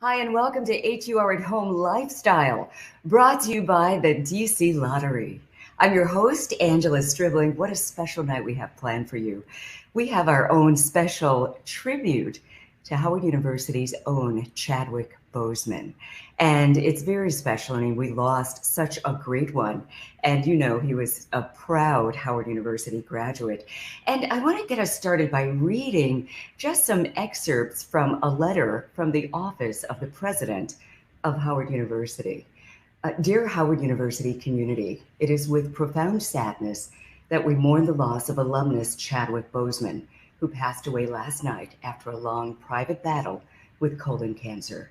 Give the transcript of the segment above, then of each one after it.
Hi, and welcome to HUR at Home Lifestyle, brought to you by the DC Lottery. I'm your host, Angela Stribling. What a special night we have planned for you. We have our own special tribute to Howard University's own Chadwick Boseman. And it's very special. I mean, we lost such a great one. And you know, he was a proud Howard University graduate. And I want to get us started by reading just some excerpts from a letter from the office of the president of Howard University. Dear Howard University community, it is with profound sadness that we mourn the loss of alumnus Chadwick Boseman, who passed away last night after a long private battle with colon cancer.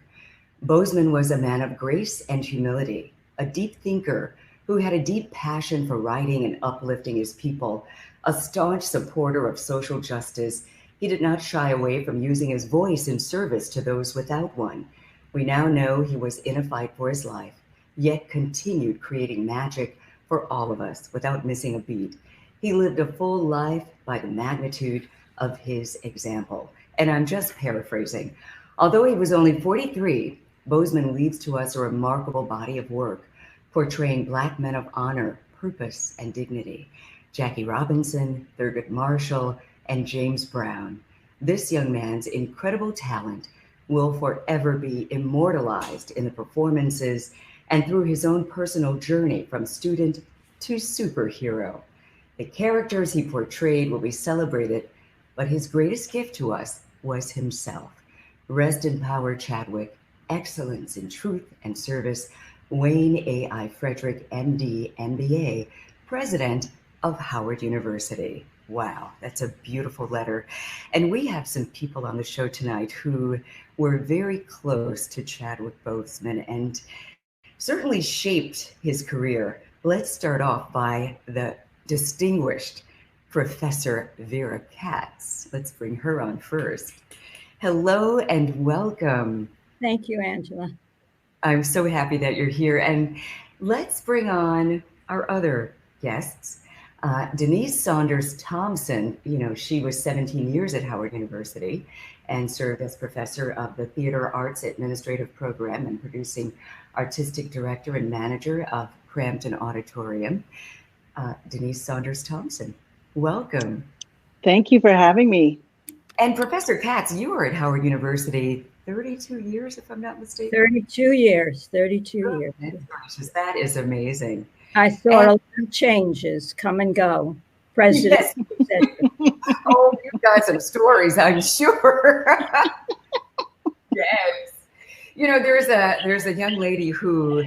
Boseman was a man of grace and humility, a deep thinker who had a deep passion for writing and uplifting his people, a staunch supporter of social justice. He did not shy away from using his voice in service to those without one. We now know he was in a fight for his life, yet continued creating magic for all of us without missing a beat. He lived a full life by the magnitude of his example. And I'm just paraphrasing. Although he was only 43, Boseman leaves to us a remarkable body of work, portraying Black men of honor, purpose, and dignity. Jackie Robinson, Thurgood Marshall, and James Brown. This young man's incredible talent will forever be immortalized in the performances and through his own personal journey from student to superhero. The characters he portrayed will be celebrated, but his greatest gift to us was himself. Rest in power, Chadwick. Excellence in truth and service. Wayne A.I. Frederick, M.D., MBA, president of Howard University. Wow, that's a beautiful letter. And we have some people on the show tonight who were very close to Chadwick Boseman and certainly shaped his career. Let's start off by the distinguished Professor Vera Katz. Let's bring her on first. Hello and welcome. Thank you, Angela. I'm so happy that you're here. And let's bring on our other guests. Denise Saunders Thompson, she was 17 years at Howard University and served as professor of the Theater Arts Administrative Program and producing artistic director and manager of Cramton Auditorium. Denise Saunders Thompson, welcome. Thank you for having me. And Professor Katz, you were at Howard University 32 years, if I'm not mistaken. 32 years. Oh, years. Gracious, that is amazing. I saw a lot of changes come and go. President. Yes. Oh, you've got some stories, I'm sure. Yes. There's a young lady who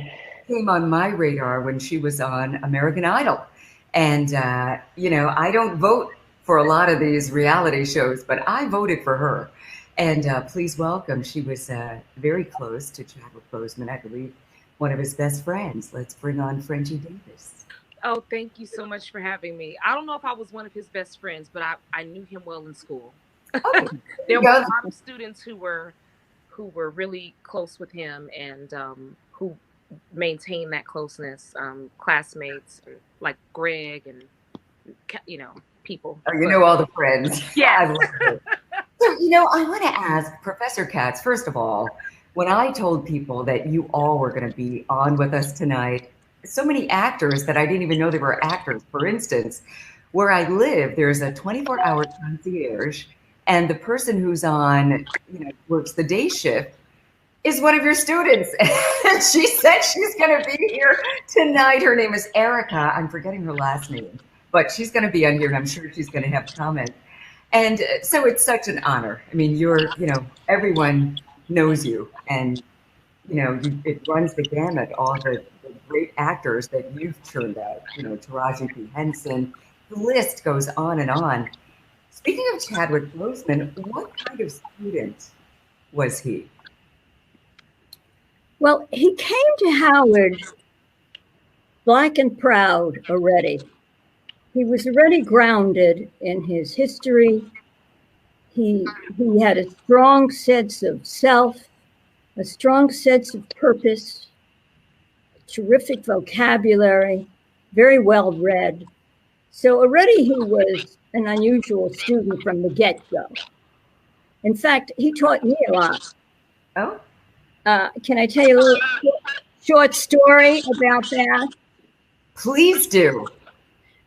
came on my radar when she was on American Idol. And, I don't vote for a lot of these reality shows, but I voted for her. And please welcome, she was very close to Chadwick Boseman, I believe, one of his best friends. Let's bring on Frenchie Davis. Oh, thank you so much for having me. I don't know if I was one of his best friends, but I knew him well in school. Oh, there were a lot of students who were really close with him and who maintained that closeness, classmates like Greg and, people. Oh, you know all the friends. Yeah. I love it. So, I want to ask Professor Katz, first of all, when I told people that you all were going to be on with us tonight, so many actors that I didn't even know they were actors. For instance, where I live, there's a 24-hour concierge, and the person who's on, works the day shift is one of your students. And she said she's going to be here tonight. Her name is Erica. I'm forgetting her last name, but she's going to be on here, and I'm sure she's going to have comments. And so it's such an honor. I mean, everyone knows you, and, it runs the gamut, all the great actors that you've turned out, Taraji P. Henson, the list goes on and on. Speaking of Chadwick Boseman, what kind of student was he? Well, he came to Howard Black and proud already. He was already grounded in his history. He had a strong sense of self, a strong sense of purpose, terrific vocabulary, very well read. So already he was an unusual student from the get-go. In fact, he taught me a lot. Oh? can I tell you a little short story about that? Please do.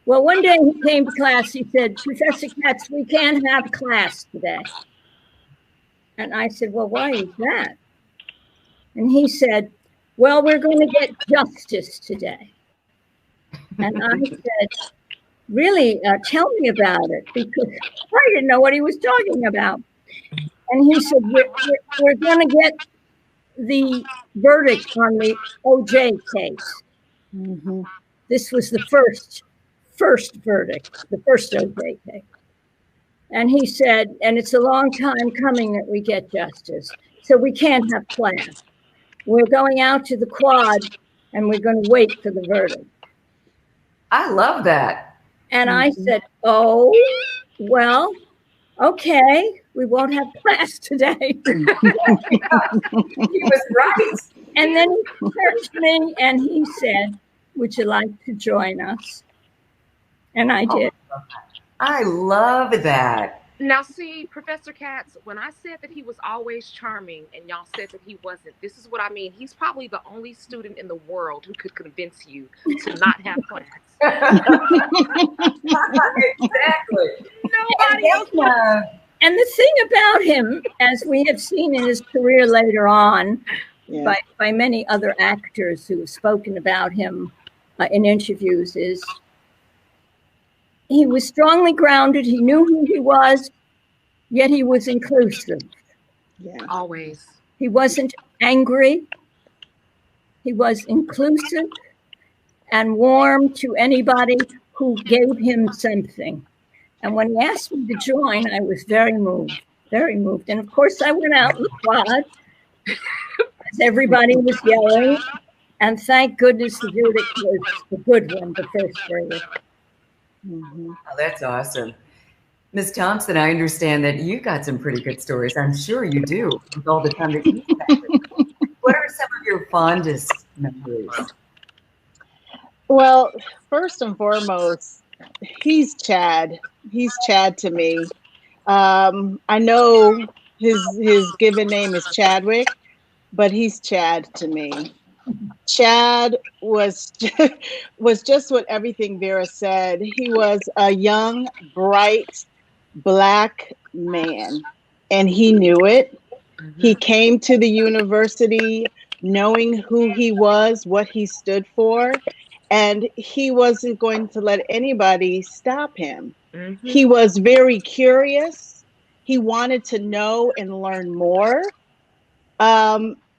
Well, one day he came to class. He said, Professor Katz, we can't have class today. And I said, well, why is that? And he said, well, we're going to get justice today. And I said, really, tell me about it, because I didn't know what he was talking about. And he said, we're going to get the verdict on the OJ case. Mm-hmm. This was the first verdict, the first OJ case. And he said, and it's a long time coming that we get justice, so we can't have class. We're going out to the quad, and we're going to wait for the verdict. I love that. And I said, oh, well, okay, we won't have class today. He was right. And then he turned to me and he said, would you like to join us? And I did. I love that. Now, see, Professor Katz, when I said that he was always charming and y'all said that he wasn't, this is what I mean. He's probably the only student in the world who could convince you to not have class. Exactly. Nobody else would. And the thing about him, as we have seen in his career later on, by many other actors who have spoken about him in interviews, is he was strongly grounded. He knew who he was, yet he was inclusive. Yeah. Always. He wasn't angry. He was inclusive and warm to anybody who gave him something. And when he asked me to join, I was very moved, very moved. And of course, I went out in the quad as everybody was yelling. And thank goodness the verdict was a good one, the first verdict. Mm-hmm. Oh, that's awesome. Ms. Thompson, I understand that you got some pretty good stories. I'm sure you do, with all the time that you spent with him. What are some of your fondest memories? Well, first and foremost, he's Chad. He's Chad to me. I know his given name is Chadwick, but he's Chad to me. Chad was just what everything Vera said. He was a young, bright, Black man, and he knew it. Mm-hmm. He came to the university knowing who he was, what he stood for, and he wasn't going to let anybody stop him. Mm-hmm. He was very curious. He wanted to know and learn more.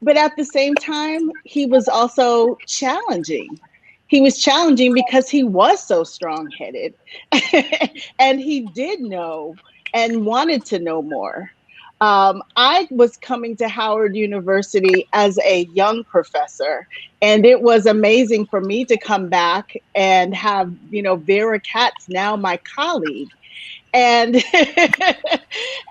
But at the same time, he was also challenging. He was challenging because he was so strong-headed and he did know and wanted to know more. I was coming to Howard University as a young professor, and it was amazing for me to come back and have, Vera Katz, now my colleague. And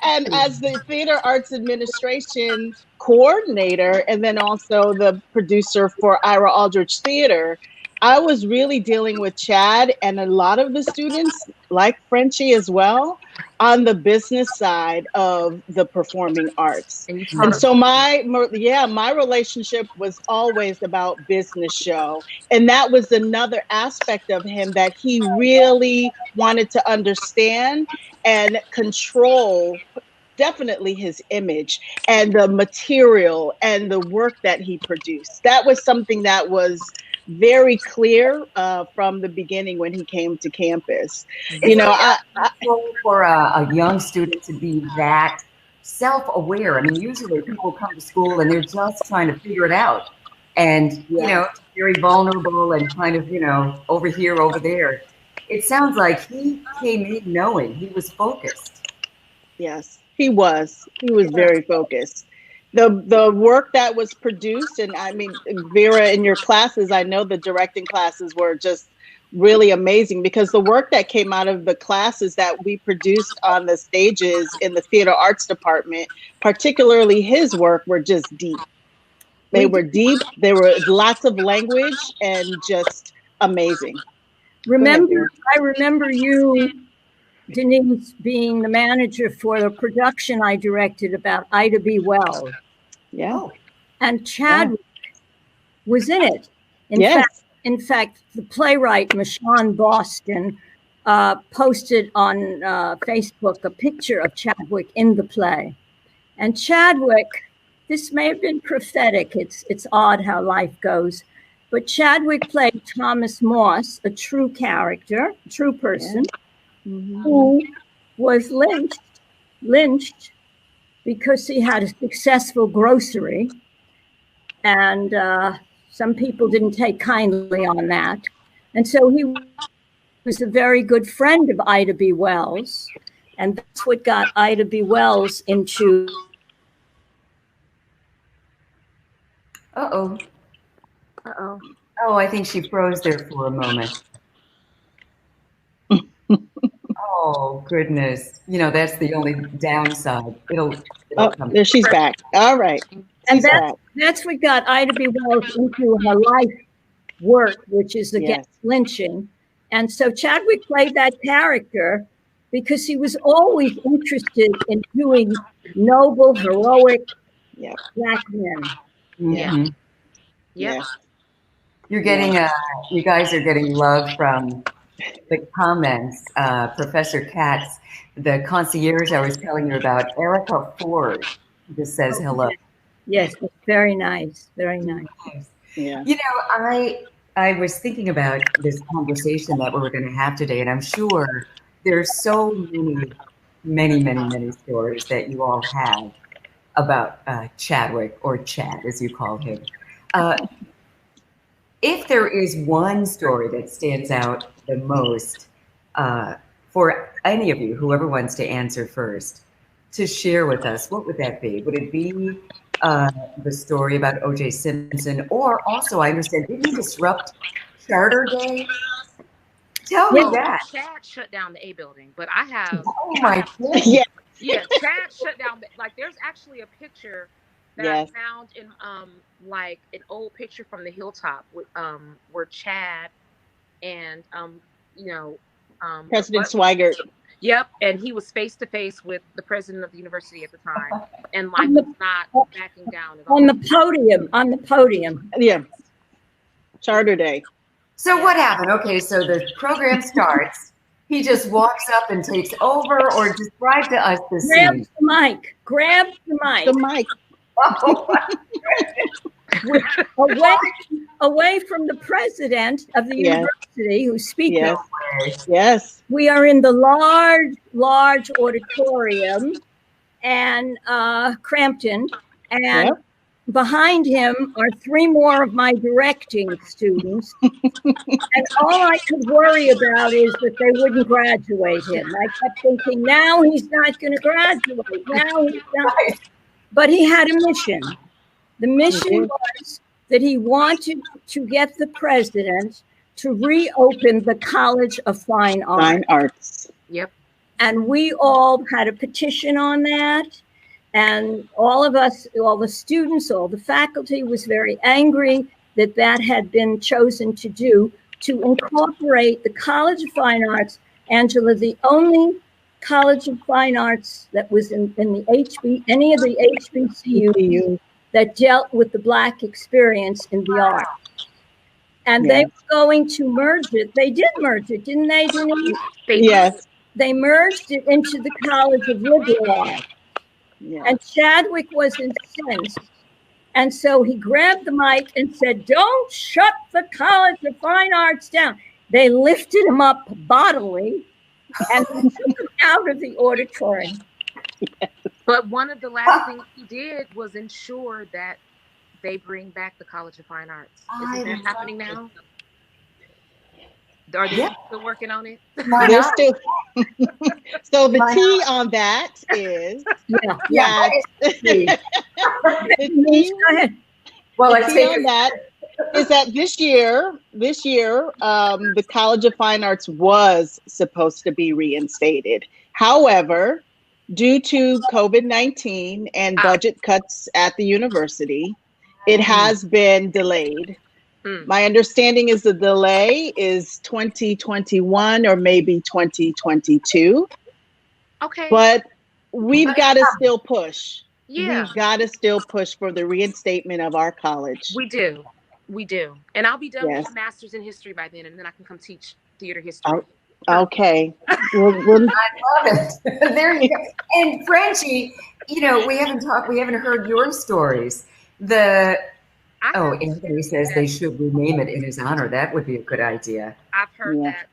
and as the Theater Arts Administration coordinator, and then also the producer for Ira Aldrich Theater, I was really dealing with Chad and a lot of the students, like Frenchie as well, on the business side of the performing arts. And so my relationship was always about business show. And that was another aspect of him that he really wanted to understand and control, definitely his image and the material and the work that he produced. That was something that was very clear from the beginning when he came to campus. For a young student to be that self-aware. I mean, usually people come to school and they're just trying to figure it out, and very vulnerable and kind of over here, over there. It sounds like he came in knowing, he was focused. Yes, he was. He was very focused. The work that was produced, and I mean, Vera, in your classes, I know the directing classes were just really amazing, because the work that came out of the classes that we produced on the stages in the theater arts department, particularly his work, were just deep. They were deep. There were lots of language and just amazing. I remember you, Denise, being the manager for the production I directed about Ida B. Wells. Yeah. and Chadwick was in it. In fact, the playwright Michonne Boston posted on Facebook a picture of Chadwick in the play. And Chadwick, this may have been prophetic. It's odd how life goes. But Chadwick played Thomas Moss, a true character, a true person, who was lynched because he had a successful grocery. And some people didn't take kindly on that. And so he was a very good friend of Ida B. Wells. And that's what got Ida B. Wells into... Uh-oh. Uh-oh. Oh, I think she froze there for a moment. Oh, goodness. You know, that's the only downside. It'll come. There she's back. All right. And that's what got Ida B. Wells into her life work, which is against lynching. And so Chadwick played that character because he was always interested in doing noble, heroic Black men. Mm-hmm. Yeah. You're getting, you guys are getting love from the comments. Professor Katz, the concierge I was telling you about, Erica Ford, just says hello. Yes, very nice, very nice. Yeah. You know, I was thinking about this conversation that we're going to have today, and I'm sure there's so many stories that you all have about Chadwick, or Chad, as you call him. If there is one story that stands out the most for any of you, whoever wants to answer first, to share with us, what would that be? Would it be the story about O.J. Simpson, or also, I understand, did he disrupt Charter Day? Tell me that. Chad shut down the A building, but I have. Oh my God. Yeah, Chad shut down. Like, there's actually a picture that I found in like an old picture from the hilltop with where Chad and President Swigert. Yep, and he was face to face with the president of the university at the time, and like was not backing down at all. On the podium. Yeah. Charter Day. So what happened? Okay, so the program starts. He just walks up and takes over, or describe to us the scene. Grabs the mic. The mic. away from the president of the university who's speaking. Yes. We are in the large auditorium and Crampton, and behind him are three more of my directing students. And all I could worry about is that they wouldn't graduate him. I kept thinking, now he's not going to graduate. Now he's not. But he had a mission. The mission was that he wanted to get the president to reopen the College of Fine Arts. Fine Arts. Yep. And we all had a petition on that. And all of us, all the students, all the faculty was very angry that that had been chosen to do, to incorporate the College of Fine Arts. Angela, the only College of Fine Arts that was in the any of the HBCUs that dealt with the Black experience in the arts. And they were going to merge it. They did merge it, didn't they, Denise? Yes. They merged it into the College of Liberal Arts. Yeah. And Chadwick was incensed. And so he grabbed the mic and said, "Don't shut the College of Fine Arts down." They lifted him up bodily and took him out of the auditorium. But one of the last things he did was ensure that they bring back the College of Fine Arts. Isn't that happening now? Are they still working on it? They're still. So the tea on that is Go ahead. Well, the tea on that is that this year, the College of Fine Arts was supposed to be reinstated. However, due to COVID-19 and budget cuts at the university, it has been delayed. My understanding is the delay is 2021 or maybe 2022. Okay. But we've got to still push. Yeah, we've got to still push for the reinstatement of our college. we do. We do. And I'll be done with Yes. my master's in history by then, and then I can come teach theater history. Okay. I love it. There you go. And Frenchie, we haven't heard your stories. Anthony says they should rename it in his honor. That would be a good idea. I've heard that.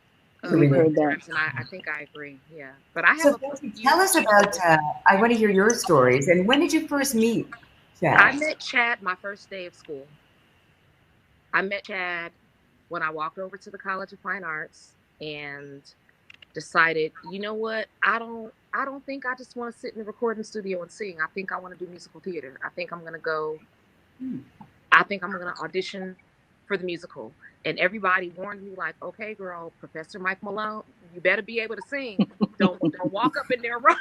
We've heard that. And I think I agree. Yeah. But I have So tell us about, I want to hear your stories. And when did you first meet Chad? I met Chad my first day of school. I met Chad when I walked over to the College of Fine Arts and decided, you know what, I don't think I just want to sit in the recording studio and sing. I think I want to do musical theater. I think I'm going to audition for the musical. And everybody warned me, like, okay, girl, Professor Mike Malone, you better be able to sing. Don't walk up in there wrong.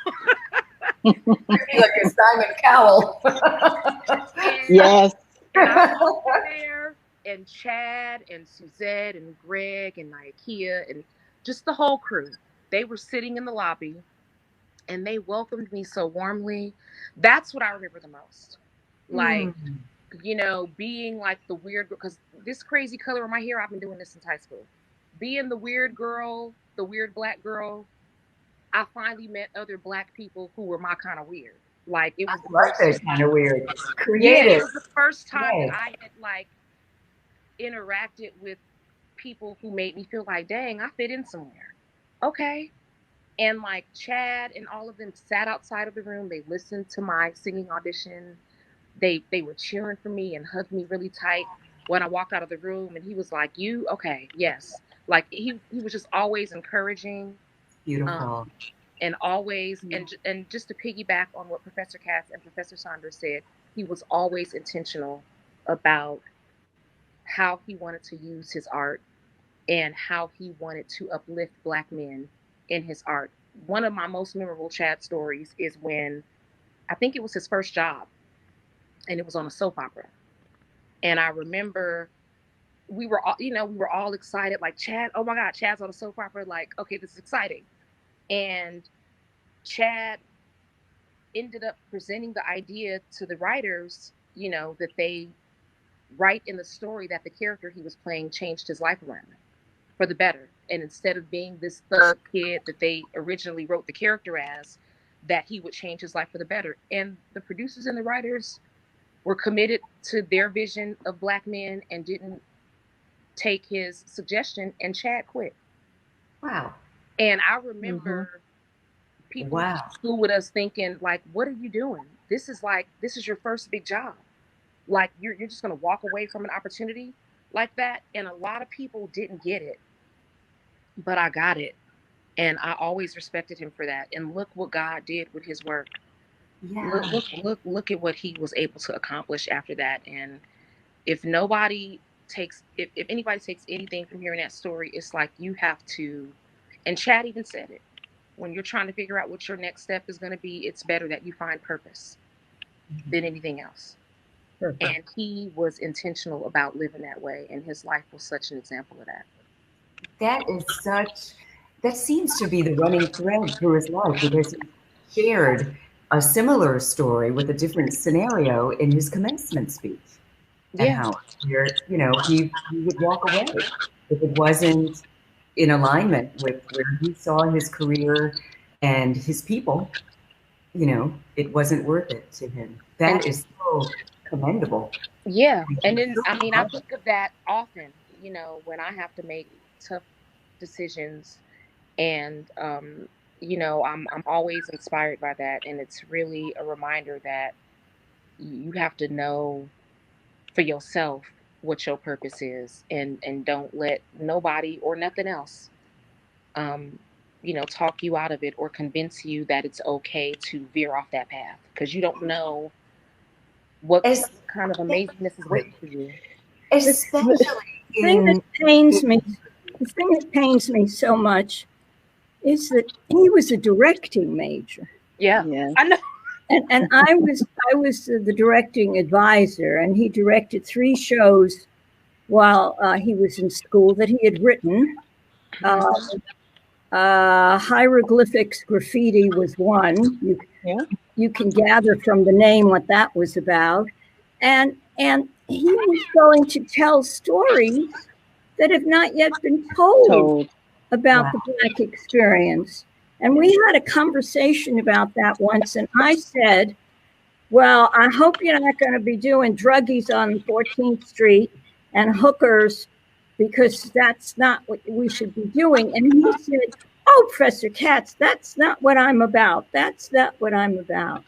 Like a Simon Cowell. Yes. And I was there, and Chad and Suzette and Greg and Ikea and just the whole crew, they were sitting in the lobby and they welcomed me so warmly. That's what I remember the most. Like, being like the weird, because this crazy color in my hair, I've been doing this since high school. Being the weird girl, the weird Black girl, I finally met other Black people who were my kind of weird. Like, it was kind of weird. Creative. Yeah, it was the first time that I had like interacted with people who made me feel like, dang, I fit in somewhere. Okay. And like Chad and all of them sat outside of the room. They listened to my singing audition. They were cheering for me and hugged me really tight when I walked out of the room. And he was like, you? Okay, yes. Like he was just always encouraging. Beautiful. And always, and just to piggyback on what Professor Katz and Professor Saunders said, he was always intentional about how he wanted to use his art and how he wanted to uplift Black men in his art. One of my most memorable Chad stories is when, I think it was his first job, and it was on a soap opera. And I remember we were all excited, like, Chad, oh my God, Chad's on a soap opera. Like, okay, this is exciting. And Chad ended up presenting the idea to the writers, that they write in the story that the character he was playing changed his life around for the better. And instead of being this thug kid that they originally wrote the character as, that he would change his life for the better. And the producers and the writers were committed to their vision of Black men and didn't take his suggestion, and Chad quit. Wow. And I remember people in school with us thinking, like, what are you doing? This is your first big job. Like, you're just going to walk away from an opportunity like that. And a lot of people didn't get it, but I got it. And I always respected him for that. And look what God did with his work. Yeah. Look at what he was able to accomplish after that. And if anybody takes anything from hearing that story, it's like, you have to, and Chad even said it, when you're trying to figure out what your next step is going to be, it's better that you find purpose than anything else. Perfect. And he was intentional about living that way. And his life was such an example of that. That seems to be the running thread through his life, because he shared a similar story with a different scenario in his commencement speech. And how he would walk away if it wasn't in alignment with where he saw his career and his people. It wasn't worth it to him. That is so commendable. Yeah. And then, I think of that often, when I have to make tough decisions, and, I'm always inspired by that. And it's really a reminder that you have to know for yourself what your purpose is, and don't let nobody or nothing else, talk you out of it or convince you that it's okay to veer off that path, because you don't know what kind of amazingness is waiting for you. Especially the thing that pains me so much is that he was a directing major. Yeah. I know. And I was the directing advisor, and he directed 3 shows while he was in school that he had written. Hieroglyphics Graffiti was one. you can gather from the name what that was about. And he was going to tell stories that have not yet been told about the Black experience. And we had a conversation about that once, and I said, well, I hope you're not going to be doing druggies on 14th Street and hookers, because that's not what we should be doing. And he said, oh, Professor Katz, that's not what I'm about. That's not what I'm about.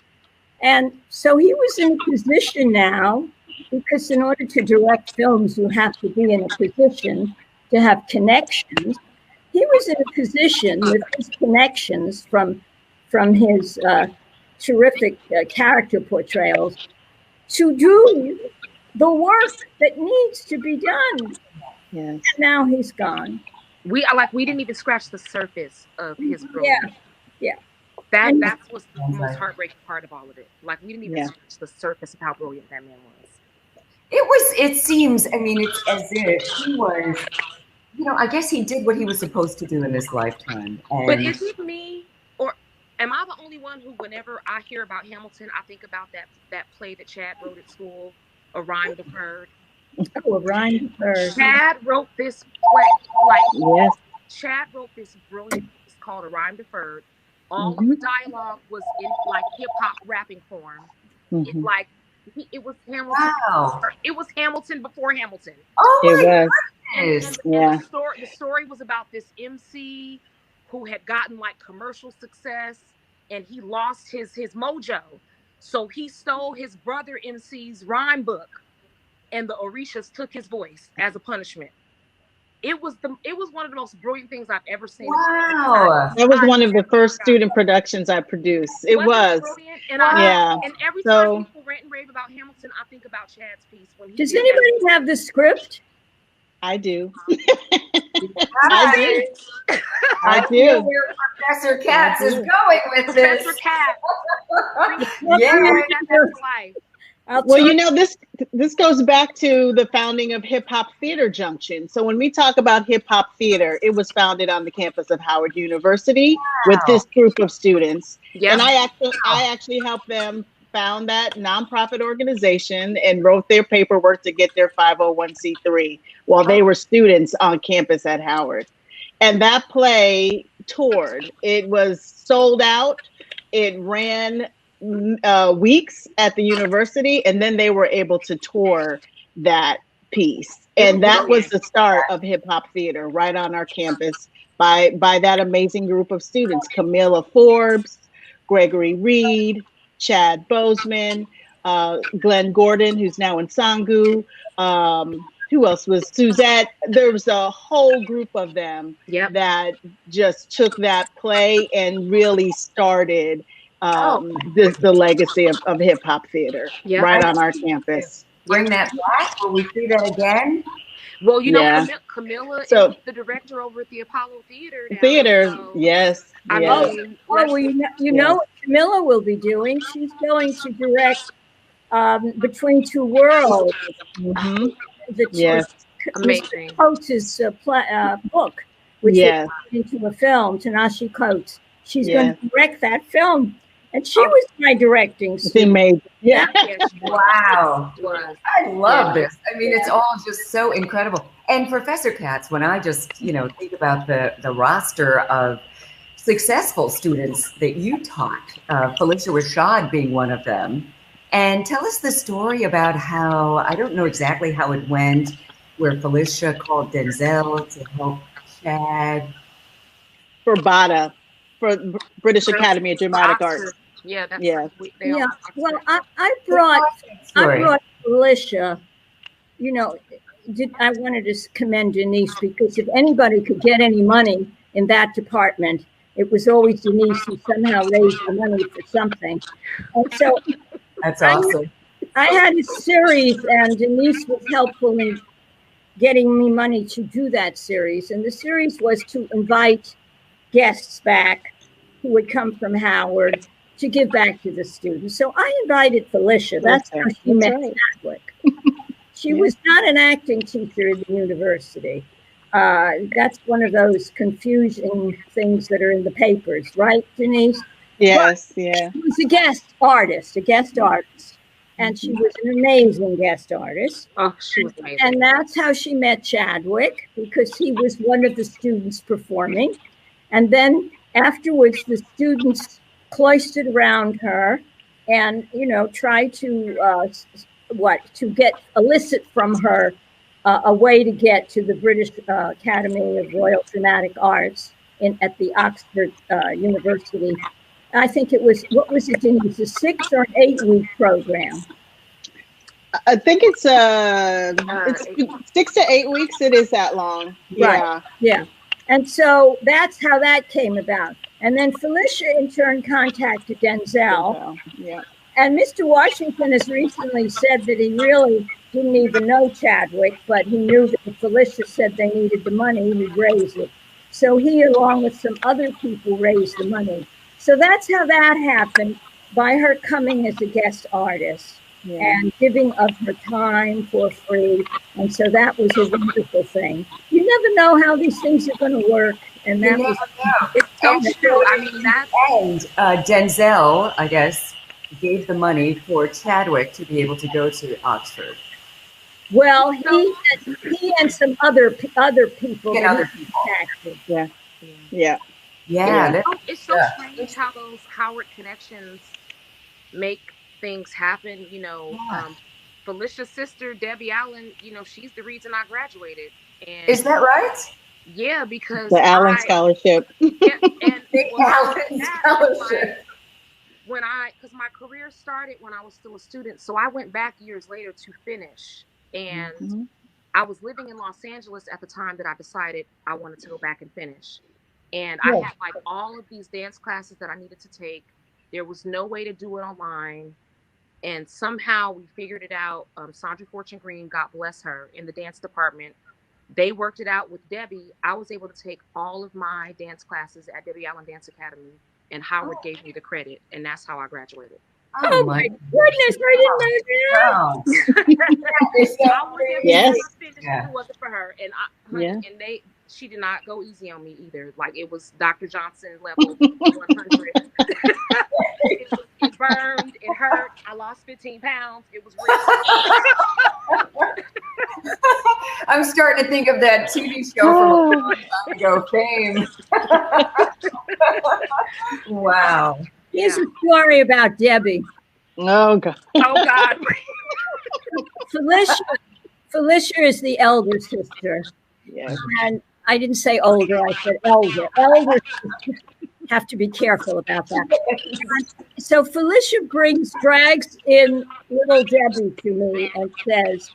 And so he was in a position now, because in order to direct films, you have to be in a position to have connections. He was in a position with his connections from his terrific character portrayals to do the work that needs to be done. Yes. And now he's gone. We didn't even scratch the surface of his brilliance. Yeah. That's what's the most heartbreaking part of all of it. Like, we didn't even scratch the surface of how brilliant that man was. It seems, I mean, it's as if he was, I guess he did what he was supposed to do in this lifetime. But is it me, or am I the only one who, whenever I hear about Hamilton, I think about that play that Chad wrote at school, A Rhyme Deferred? Oh, A Rhyme Deferred. Chad wrote this play, Chad wrote this brilliant piece called A Rhyme Deferred. All of the dialogue was in hip hop rapping form. It was Hamilton. Wow. It was Hamilton before Hamilton. Oh my goodness. And the story was about this MC who had gotten commercial success, and he lost his mojo. So he stole his brother MC's rhyme book, and the Orishas took his voice as a punishment. It was one of the most brilliant things I've ever seen. Wow. That was one of the first student productions I produced. It was. Brilliant? And every time people rant and rave about Hamilton, I think about Chad's piece. Does anybody have the script? I do. I do. Where Professor Katz is going with this. Professor Katz. Well, this goes back to the founding of Hip Hop Theater Junction. So when we talk about hip hop theater, it was founded on the campus of Howard University with this group of students. Yeah. And I actually helped them found that nonprofit organization and wrote their paperwork to get their 501c3 while they were students on campus at Howard. And that play toured. It was sold out. It ran weeks at the university, and then they were able to tour that piece. And that was the start of hip hop theater right on our campus by that amazing group of students: Camilla Forbes, Gregory Reed, Chad Boseman, Glenn Gordon, who's now in Sangu. Who else was Suzette? There was a whole group of them that just took that play and really started the legacy of hip hop theater right on our campus. Bring that back. Will we see that again? Well, Camilla is the director over at the Apollo Theater now. Yes. What Camilla will be doing. She's going to direct Between Two Worlds. Amazing. Coates' book, which is into a film, Tanashi Coates. She's going to direct that film. And she was my directing student. Wow. I love this. I mean, it's all just so incredible. And Professor Katz, when I just, think about the roster of successful students that you taught, Felicia Rashad being one of them, and tell us the story about how, I don't know exactly how it went, where Felicia called Denzel to help Chad. For BADA, for British Academy of Dramatic Arts. Yeah, that's Well, I brought Felicia. I wanted to commend Denise, because if anybody could get any money in that department, it was always Denise who somehow raised the money for something. And so that's awesome. I had a series, and Denise was helpful in getting me money to do that series. And the series was to invite guests back who would come from Howard to give back to the students. So I invited Felicia. That's how she met Chadwick. She was not an acting teacher at the university. That's one of those confusing things that are in the papers, right, Denise? Yes, yeah. She was a guest artist, and she was an amazing guest artist. Oh, she was amazing. And that's how she met Chadwick, because he was one of the students performing. And then afterwards, the students cloistered around her and, tried to elicit from her a way to get to the British Academy of Royal Dramatic Arts at the Oxford University. I think it was, what was it, Denise, a 6 or an 8 week program? I think it's 6 to 8 weeks. It is that long. Right. Yeah. And so that's how that came about. And then Felicia in turn contacted Denzel. Yeah. And Mr. Washington has recently said that he really didn't even know Chadwick, but he knew that if Felicia said they needed the money, he'd raise it. So he, along with some other people, raised the money. So that's how that happened, by her coming as a guest artist and giving of her time for free. And so that was a wonderful thing. You never know how these things are going to work. And that was it's true. I mean, that and Denzel, I guess, gave the money for Chadwick to be able to go to Oxford. Well, he and some other people. Yeah. It's so strange how those Howard connections make things happen. Felicia's sister, Debbie Allen, she's the reason I graduated. And is that right? Yeah, because the Allen Scholarship. Yeah, and the Allen Scholarship. Because my career started when I was still a student, so I went back years later to finish. And I was living in Los Angeles at the time that I decided I wanted to go back and finish. And I had like all of these dance classes that I needed to take. There was no way to do it online. And somehow we figured it out. Sandra Fortune Green, God bless her, in the dance department, they worked it out with Debbie. I was able to take all of my dance classes at Debbie Allen Dance Academy, and Howard gave me the credit. And that's how I graduated. Oh my goodness, I didn't know that. Yes. It wasn't for her. And she did not go easy on me either. Like, it was Dr. Johnson level 100. It burned, it hurt. I lost 15 pounds. It was real. I'm starting to think of that TV show from a long time ago, Fame. Wow. Here's a story about Debbie. Oh, God. Oh, God. Felicia is the elder sister. Yes. And I didn't say older, I said elder. Elder sisters have to be careful about that. So Felicia drags in little Debbie to me and says,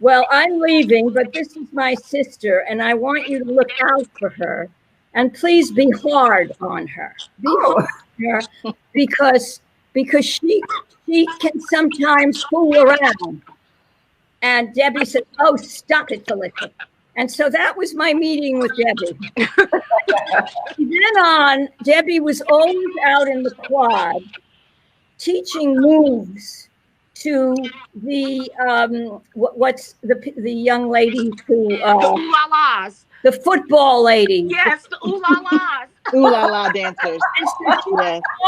well, I'm leaving, but this is my sister, and I want you to look out for her. And please be hard on her. Be hard on her because she can sometimes fool around. And Debbie said, oh, stop it, Felicia. And so that was my meeting with Debbie. Then on, Debbie was always out in the quad teaching moves to the the young lady who ooh-la-las. The football lady. Yes, the ooh-la-las. Ooh-la-la dancers. Yes.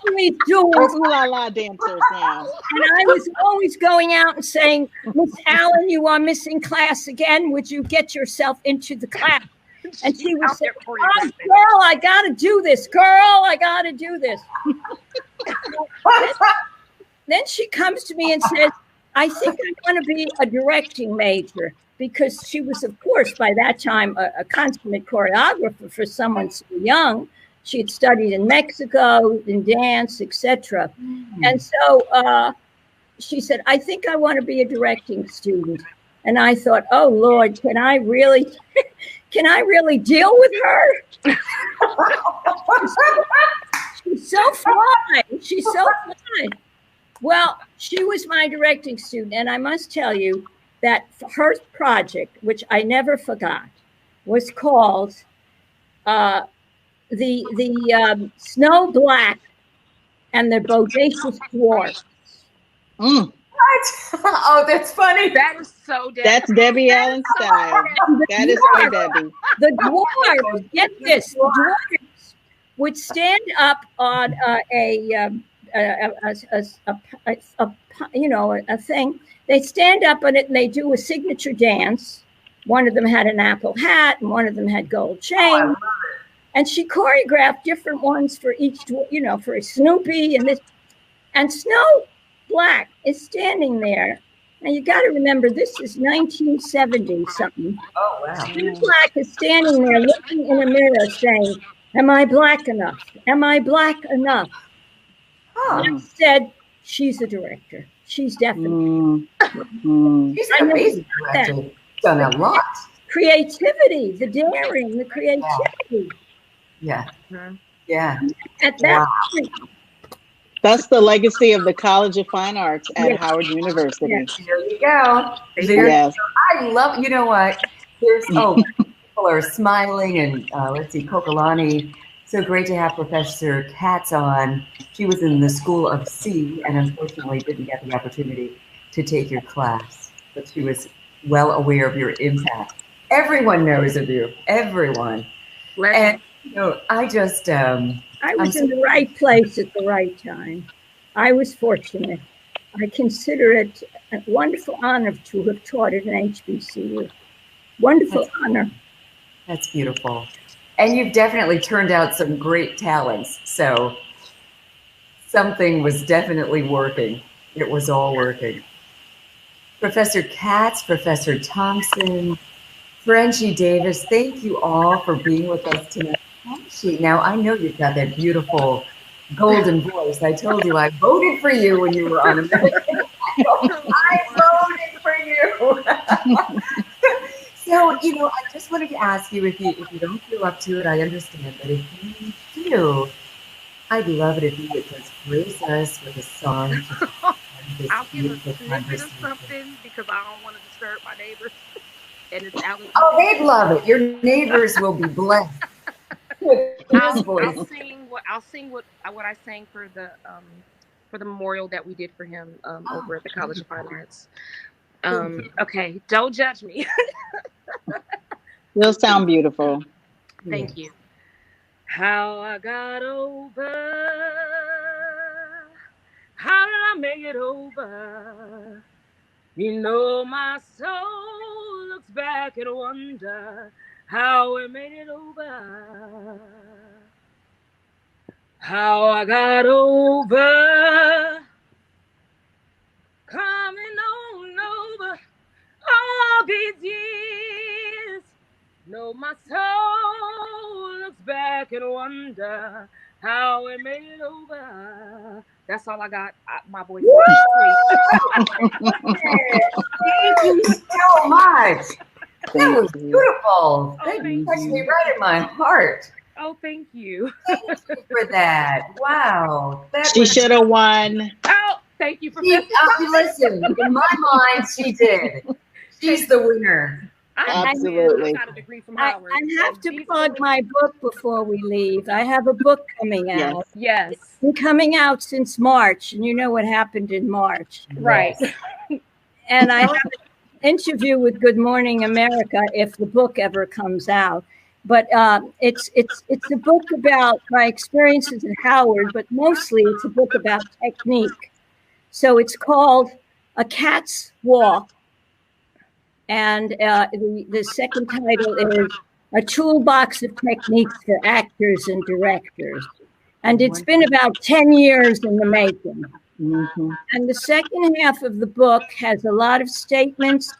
Always doing ooh-la-la dancers now. And I was always going out and saying, Miss Allen, you are missing class again. Would you get yourself into the class? And she was saying, oh, girl, I got to do this. Girl, I got to do this. Then she comes to me and says, I think I want to be a directing major. Because she was, of course, by that time, a consummate choreographer for someone so young. She had studied in Mexico, in dance, etc. And so she said, I think I want to be a directing student. And I thought, oh, Lord, can I really deal with her? She's so fine. She's so fine. Well, she was my directing student. And I must tell you, that her project, which I never forgot, was called the Snow Black and the Bodacious Dwarfs. What? Oh, that's funny. That is so Debbie. That's Debbie Allen style. That is for Debbie. The dwarves, get this, the dwarves would stand up on a thing. They'd stand up on it and they do a signature dance. One of them had an apple hat and one of them had gold chain. And she choreographed different ones for each, for Snoopy and this. And Snow Black is standing there. Now you got to remember, this is 1970 something. Oh, wow. Snow Black is standing there looking in a mirror saying, "Am I black enough? Am I black enough?" Huh. I said, she's a director. She's definitely. She's an amazing director. Done a lot. Creativity, the daring, the creativity. Yeah. Yeah. At that point. That's the legacy of the College of Fine Arts at Howard University. Yes. There you go. Yes. I love, you know what? People are smiling and let's see, Kokalani. So great to have Professor Katz on. She was in the School of C and unfortunately didn't get the opportunity to take your class, but she was well aware of your impact. Everyone knows of you, everyone. And I just, I was in the right place at the right time. I was fortunate. I consider it a wonderful honor to have taught at an HBCU. Wonderful honor. That's beautiful. And you've definitely turned out some great talents. So something was definitely working. It was all working. Professor Katz, Professor Thompson, Frenchie Davis, thank you all for being with us tonight. Now, I know you've got that beautiful golden voice. I told you I voted for you when you were on American Idol. I voted for you. So, I just wanted to ask you, if you don't feel up to it, I understand. But if you do, I'd love it if you would just grace us with a song. I'll give a snippet of something because I don't want to disturb my neighbors. And it's Alex. Oh, they'd love it. Your neighbors will be blessed. I'll sing what I sang for the memorial that we did for him over at the College of Fine Arts. Okay, don't judge me. You'll sound beautiful. Thank you. How I got over, how did I make it over? My soul looks back and wonder how I made it over. How I got over, coming on over all these years. My soul looks back and wonder how I made it over. That's all I got. My voice. Thank you so much. That was beautiful. That touched me right in my heart. Oh, thank you. Thank you for that. Wow. She should have won. Oh, thank you for listen, in my mind, she did. She's the winner. Absolutely. I have to plug my book before we leave. I have a book coming out. Yes. It's been coming out since March, and you know what happened in March. Right. And I have an interview with Good Morning America if the book ever comes out. But it's a book about my experiences at Howard, but mostly it's a book about technique. So it's called A Cat's Walk. And the second title is A Toolbox of Techniques for Actors and Directors. And it's been about 10 years in the making. Mm-hmm. And the second half of the book has a lot of statements,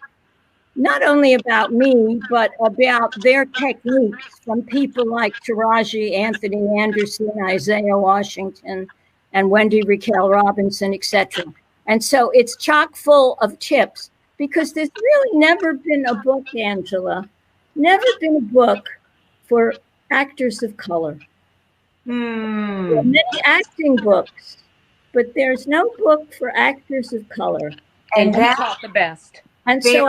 not only about me, but about their techniques from people like Taraji, Anthony Anderson, Isaiah Washington, and Wendy Raquel Robinson, etc. And so it's chock full of tips. Because there's really never been a book, Angela, never been a book for actors of color. There are many acting books, but there's no book for actors of color. And you taught the best. And so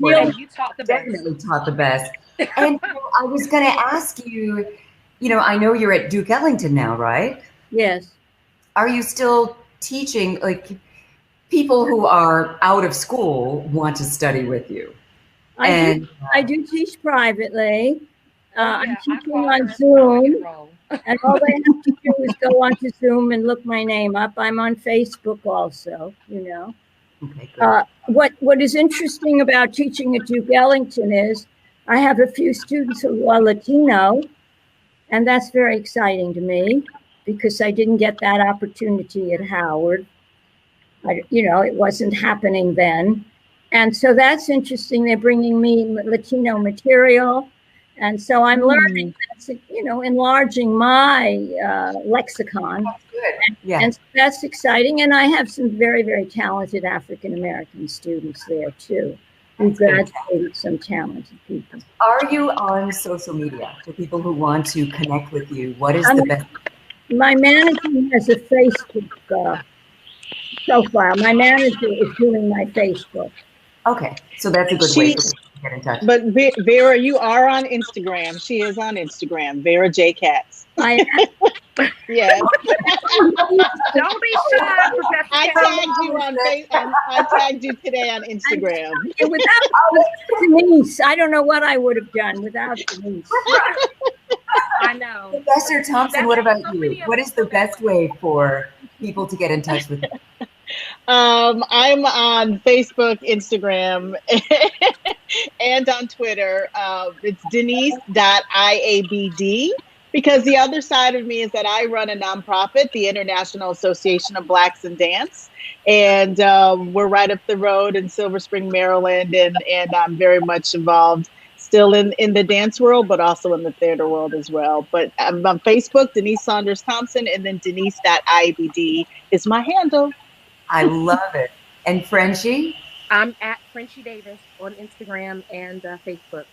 you taught the best. Definitely taught the best. And I was going to ask you, I know you're at Duke Ellington now, right? Yes. Are you still teaching, people who are out of school want to study with you? I do teach privately. I'm teaching on Zoom And all they have to do is go onto Zoom and look my name up. I'm on Facebook also, you know. Okay, good. What is interesting about teaching at Duke Ellington is I have a few students who are Latino, and that's very exciting to me because I didn't get that opportunity at Howard. You know, it wasn't happening then. And so that's interesting. They're bringing me Latino material. And so I'm learning, you know, enlarging my lexicon. That's good. Yeah. And so that's exciting. And I have some very, very talented African-American students there too, who graduated, some talented people. Are you on social media for people who want to connect with you? What is the best? My manager has a Facebook profile. My manager is doing my Facebook. Okay, so that's a good way to get in touch. But Vera, you are on Instagram. She is on Instagram. Vera J. Katz. Yes. Don't be shy, Professor I Katz. tagged you on Facebook. I tagged you today on Instagram. Without Denise, I don't know what I would have done without Denise. I know. Professor Thompson, what about you? What is the best way for people to get in touch with you? I'm on Facebook, Instagram, and on Twitter. It's Denise.iabd, because the other side of me is that I run a nonprofit, the International Association of Blacks in Dance. And we're right up the road in Silver Spring, Maryland. And I'm very much involved still in the dance world, but also in the theater world as well. But I'm on Facebook, Denise Saunders Thompson, and then Denise.iabd is my handle. I love it. And Frenchie? I'm at Frenchie Davis on Instagram and Facebook.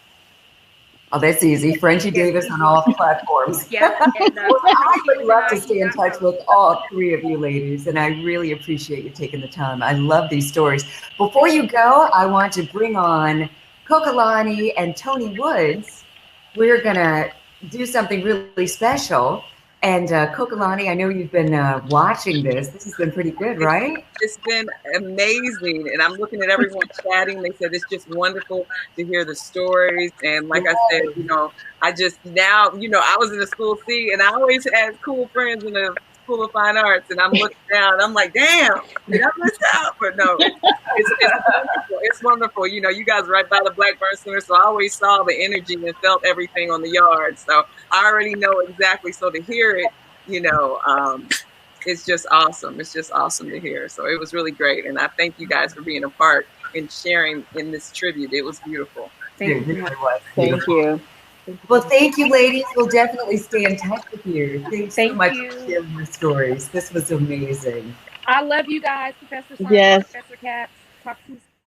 Oh, that's easy. Frenchie Davis on all platforms. Yeah. And, I would love to stay in touch with all three of you ladies, and I really appreciate you taking the time. I love these stories. Before you go, I want to bring on Kokalani and Tony Woods. We're going to do something really special. And Kokalani, I know you've been watching this. This has been pretty good, right? It's been amazing. And I'm looking at everyone chatting. They said it's just wonderful to hear the stories. And like I said, you know, I just now, you know, I was in the School C and I always had cool friends in the School of Fine Arts. And I'm looking down, I'm like, damn, did I miss out? But no, it's wonderful. It's wonderful. You know, you guys are right by the Blackburn Center. So I always saw the energy and felt everything on the yard. So I already know exactly. So to hear it, you know, it's just awesome. It's just awesome to hear. So it was really great. And I thank you guys for being a part and sharing in this tribute. It was beautiful. It really was. Thank you. Well, thank you, ladies. We'll definitely stay in touch with you. Thanks so much you. for sharing your stories. This was amazing. I love you guys, Professor Saunders, Yes. Professor Katz. Talk to you soon.